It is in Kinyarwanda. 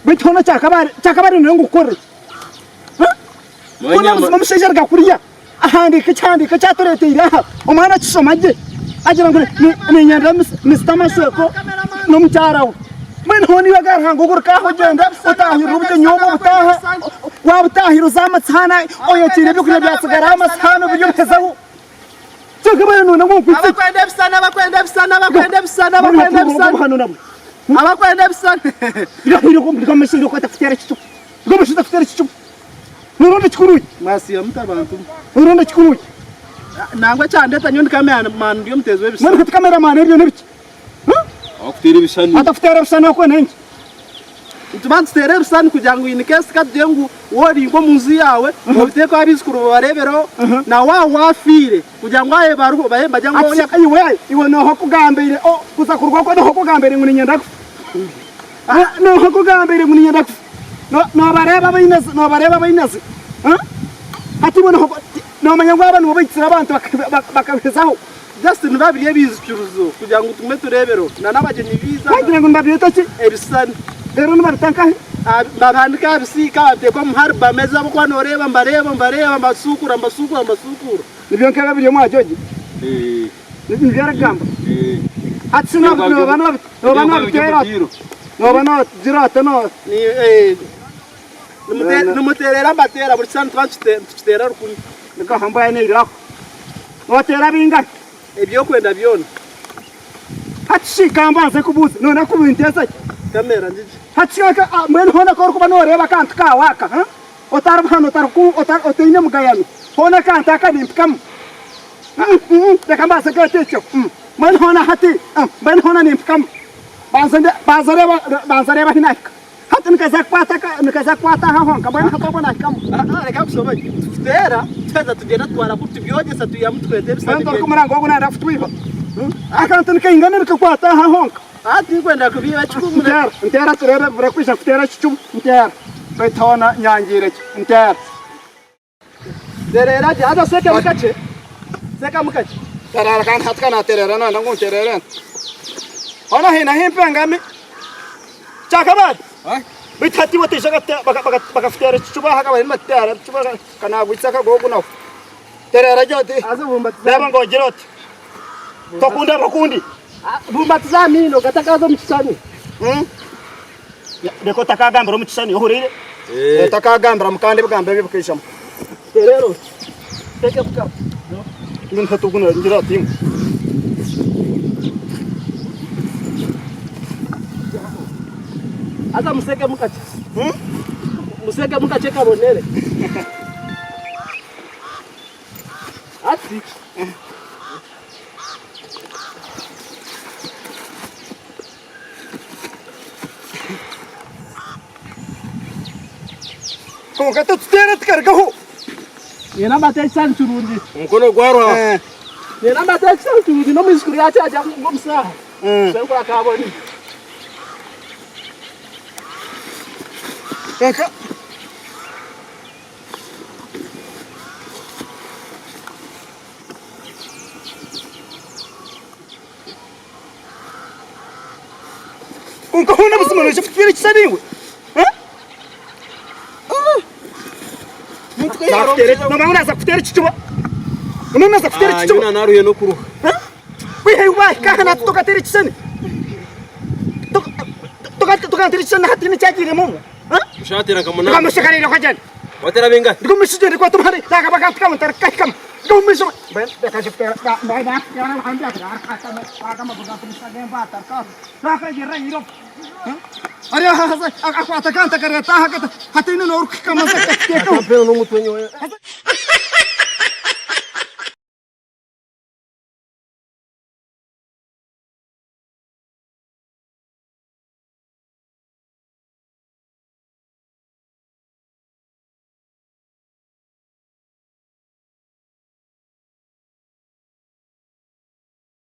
bitona cyakabari no gukora Kuna mshajar gakuria ahandi kachandi kachatorete iraha umwana chisomage agira ngo ni nyanda mistamaseko no mcharawo mwen honi wagarha ngugurka hogenda utahira ubute nyobo utaha wabutahira uzamatsana oya chire bikure byasigara amasano byo pezaho cyakabari no ngo kwitse abakwenda bisana abakwenda bisana iro ko mashiro ko tafutera chitu ngo tafutera chitu Nuronda chikuruji masi ya mtabantu nuronda chikuruji nangwa chandeta nyoni kamera man ndiyo mtezo webisa mwana kuti kamera man ndiyo nebiki akutiri bisani atafutera bisana ko nengi Tubantu tere bisani kujangu inikesi katjengu wori ngo muzi yawe obiteko abiskuru barebero na wafire kujangu aye baruko bahemba jangu iwe no hokugambire kuza kurwa ko no hokugambire nguni nyanda no hokugambire nguni nyanda no bareba bayinazi hati bona no manyangwa abantu babitsira abantu bakabezaho Justin babiriye bizicuruzo kugira ngo tume turebero na nabagenyi biza bagira ngo mbabire taki ebisani rero nibatanka babandika bisika bateko mharba meza bako noreba mbareba mbasukura nibyo nkaba biriyo mwajoje nibyara gamba hati no bana bitera no bana zirata no ni numuterera mbatera buri santu twatutera rukuni nika hambaye ne irako notera binga ebyo kwenda byona hati kambanze kubuza none kubintesa kamera njije hati ka mwene hona ko kuba noreba kantu ka waka otarabano otine mugayano hona kantu akadimpkam kambanze ka techo mwene hona hati mwene hona nimpkam banzareba hinaka hati nikazakwata hahonka mbona hatobona kamu reka kusoma tutera teza tugenda twara kuti byoje satu ya mutwete bisani ndo kumurango ngo nanda futwiba akantu nikaingana nikakwata hahonka ati kwenda kubiba chikumu ntera turebe burakwisha kutera chichum ntera betona nyangire ntera derera hata seka mukache tarara kan hatkana terera nanda ngo terera ona hina himpangami chakabad bitati wote shaka baka futera chuba haka bari matara chuba kana gwitsaka gogo nawo terera jote azubumba laba ngo jiroti tokunda bakundi bumba tsamino katakazo mchisani deko takagambira mchisani ohurire takagambira mukande bugamba bibukishamo terero teke buka ngun tuguna jiroti Ata museke mukache. Museke mukache kabonere. Ati. Ko kata tutera tkargaho. Yena mate san churundi. Ngono gwarwa. Yena mate san churundi no miskuri acha aja ngomsa. Senko akaboni. Kaka Unka hona busumano shafutira chisaniwe Unaza kutera chichuba Unaza kutera chichuba Nyina naruye no kuru Wewe wa kana toka tera chisani Toka tera chisani hatini chajire mumu Ushatira kamona Kama shakarira kwa jana watera benga Ndiko mishije kwa tumhari daga baga kama tarkai kama Ndiko mishije ben deka shafutira baida yana hanja kata kama baga tumsa gemba tarka Raka jira hiro Ari aku atakan takarata hakata hatini no urk kama sakta Pelo no mutonyo